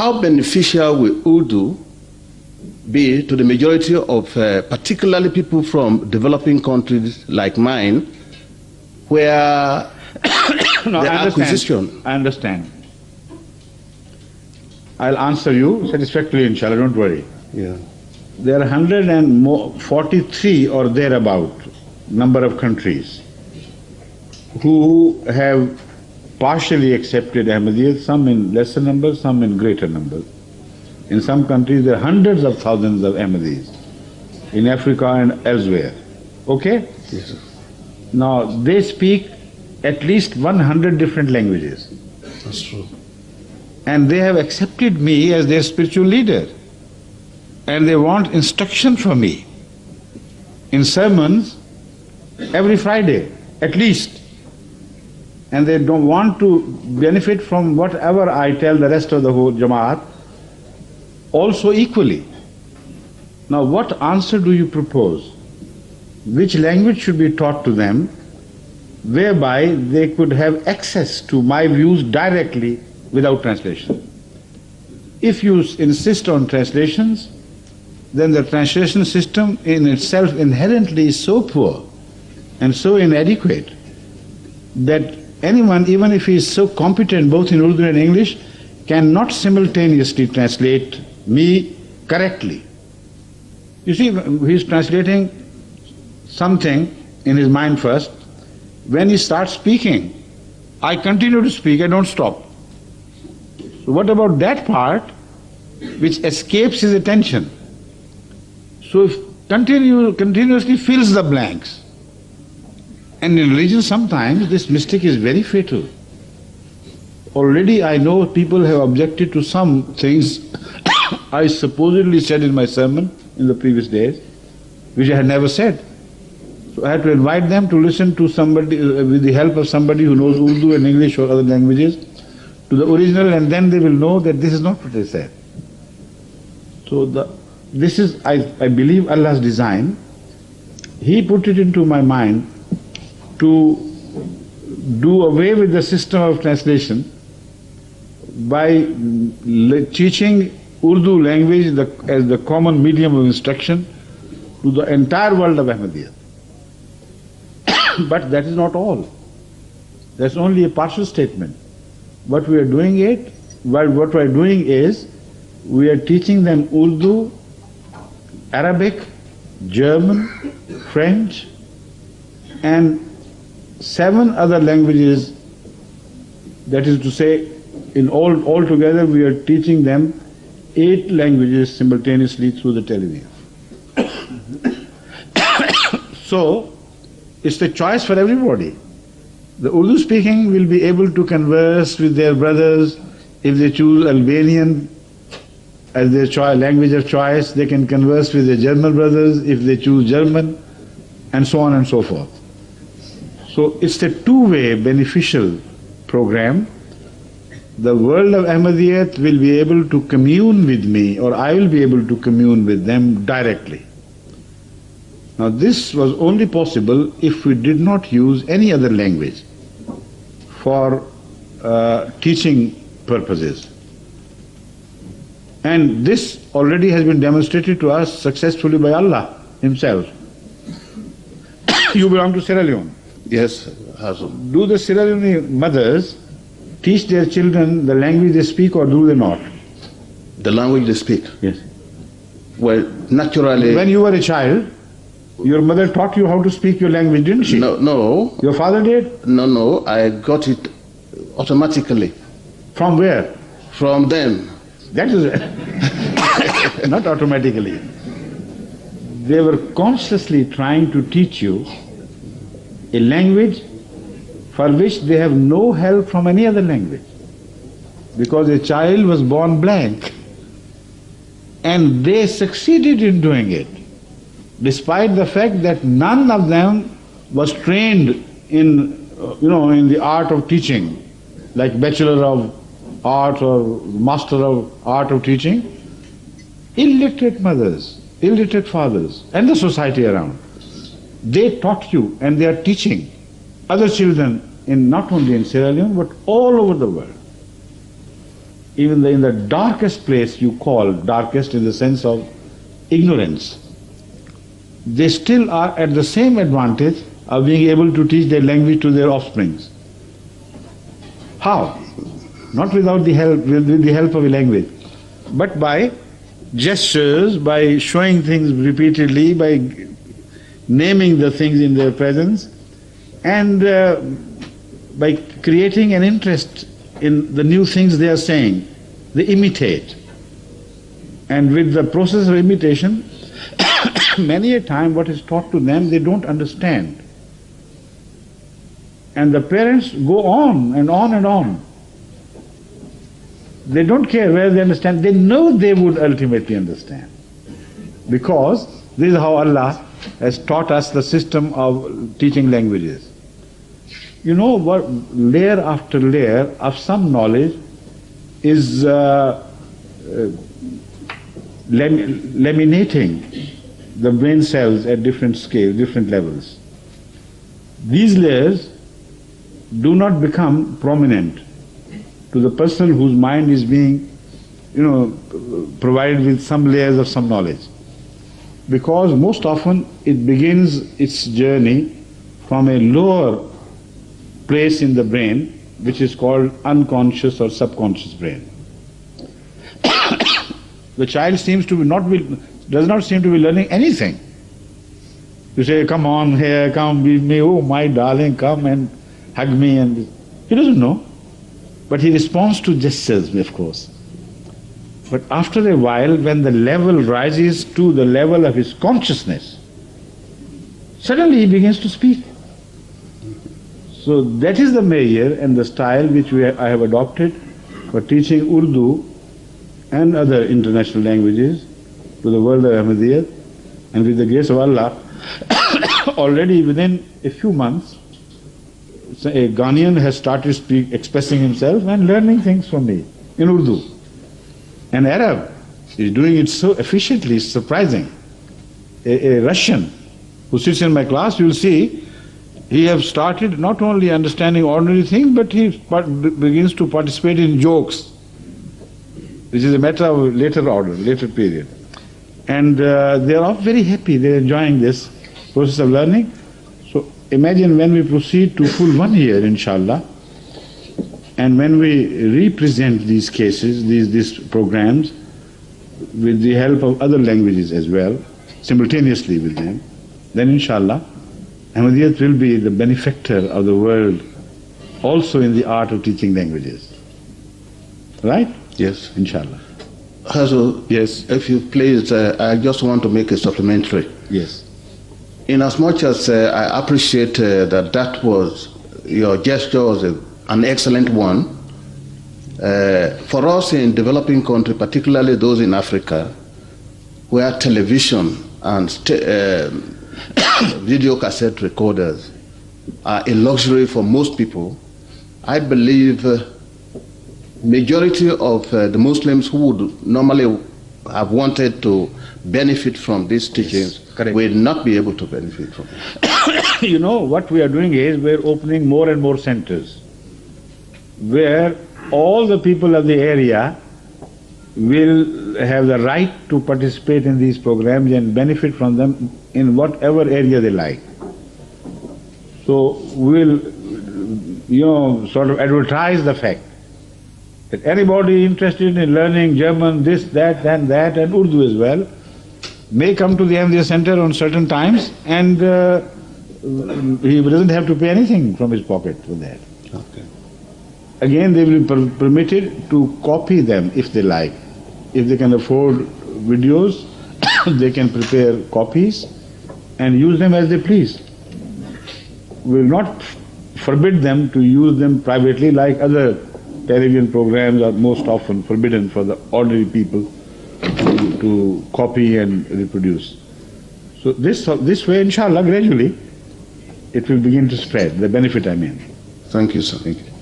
how beneficial will Urdu be to the majority of particularly people from developing countries like mine, where no, the I acquisition... I understand. I'll answer you satisfactorily, inshallah, don't worry. Yeah. There are 143 or thereabout number of countries who have partially accepted Ahmadiyyat, some in lesser numbers, some in greater numbers. In some countries there are hundreds of thousands of Ahmadis, in Africa and elsewhere. Okay? Yes, sir. Now they speak at least 100 different languages. That's true. And they have accepted me as their spiritual leader. And they want instruction from me in sermons every Friday, at least. And they don't want to benefit from whatever I tell the rest of the whole Jamaat, also equally. Now what answer do you propose? Which language should be taught to them, whereby they could have access to my views directly without translation? If you insist on translations, then the translation system in itself inherently is so poor and so inadequate that anyone, even if he is so competent both in Urdu and English, cannot simultaneously translate me correctly. You see, he is translating something in his mind first. When he starts speaking, I continue to speak, I don't stop. So what about that part which escapes his attention? So if continuously fills the blanks. And in religion sometimes this mistake is very fatal. Already I know people have objected to some things I supposedly said in my sermon in the previous days, which I had never said. So I had to invite them to listen to somebody, with the help of somebody who knows Urdu and English or other languages, to the original, and then they will know that this is not what they said. So this is, I believe, Allah's design. He put it into my mind to do away with the system of translation by teaching Urdu language as the common medium of instruction to the entire world of Ahmadiyya. But that is not all. That's only a partial statement. What we are doing is, we are teaching them Urdu, Arabic, German, French, and 7 other languages. That is to say, in all together we are teaching them 8 languages simultaneously through the television. So, it's the choice for everybody. The Urdu speaking will be able to converse with their brothers. If they choose Albanian as their language of choice, they can converse with their German brothers if they choose German, and so on and so forth. So it's a two-way beneficial program. The world of Ahmadiyyat will be able to commune with me, or I will be able to commune with them directly. Now this was only possible if we did not use any other language for teaching purposes. And this already has been demonstrated to us successfully by Allah Himself. You belong to Sierra Leone. Yes, Hazm. Do the Sierra Leone mothers teach their children the language they speak, or do they not? The language they speak? Yes. Well, naturally... When you were a child, your mother taught you how to speak your language, didn't she? No. Your father did? No, I got it automatically. From where? From them. That is not automatically. They were consciously trying to teach you a language for which they have no help from any other language. Because a child was born blank, and they succeeded in doing it, despite the fact that none of them was trained in the art of teaching, like Bachelor of Art or Master of Art of Teaching. Illiterate mothers, illiterate fathers, and the society around, they taught you, and they are teaching other children, not only in Sierra Leone but all over the world. even in the darkest place you call, darkest in the sense of ignorance, they still are at the same advantage of being able to teach their language to their offsprings. How? Not without the help, with the help of a language, but by gestures, by showing things repeatedly, by naming the things in their presence, and by creating an interest in the new things they are saying. They imitate. And with the process of imitation, many a time what is taught to them they don't understand. And the parents go on and on and on. They don't care whether they understand, they know they would ultimately understand. Because this is how Allah has taught us the system of teaching languages. You know what, layer after layer of some knowledge is laminating the brain cells at different scales, different levels. These layers do not become prominent to the person whose mind is being, provided with some layers of some knowledge. Because most often it begins its journey from a lower place in the brain, which is called unconscious or subconscious brain. The child does not seem to be learning anything. You say, come on here, come with me, oh my darling, come and hug me, and he doesn't know. But he responds to gestures, of course. But after a while, when the level rises to the level of his consciousness, suddenly he begins to speak. So that is the measure and the style which I have adopted for teaching Urdu and other international languages to the world of Ahmadiyyat. And with the grace of Allah, already within a few months, a Ghanaian has started expressing himself and learning things from me in Urdu. An Arab is doing it so efficiently, it's surprising. A Russian who sits in my class, you will see, he has started not only understanding ordinary things, but he begins to participate in jokes, which is a matter of later order, later period. And they are all very happy, they are enjoying this process of learning. So imagine when we proceed to full 1 year, inshallah, and when we represent these cases, these programs, with the help of other languages as well, simultaneously with them, then inshallah, Ahmadiyyat will be the benefactor of the world also in the art of teaching languages. Right? Yes. Inshallah. Also, yes, if you please, I just want to make a supplementary. Yes. In as much as I appreciate that was, your gesture was an excellent one, for us in developing countries, particularly those in Africa, where television and video cassette recorders are a luxury for most people, I believe majority of the Muslims who would normally have wanted to benefit from these teachings will not be able to benefit from it. You know, what we are doing is we are opening more and more centers where all the people of the area will have the right to participate in these programs and benefit from them in whatever area they like. So we'll, sort of advertise the fact that anybody interested in learning German, this, that, and Urdu as well, may come to the Ahmadiyya Center on certain times, and he doesn't have to pay anything from his pocket for that. Okay. Again, they will be permitted to copy them if they like. If they can afford videos, they can prepare copies and use them as they please. We will not forbid them to use them privately like other television programs are most often forbidden for the ordinary people to copy and reproduce. So this way, inshallah, gradually, it will begin to spread, the benefit I mean. Thank you, sir. Thank you.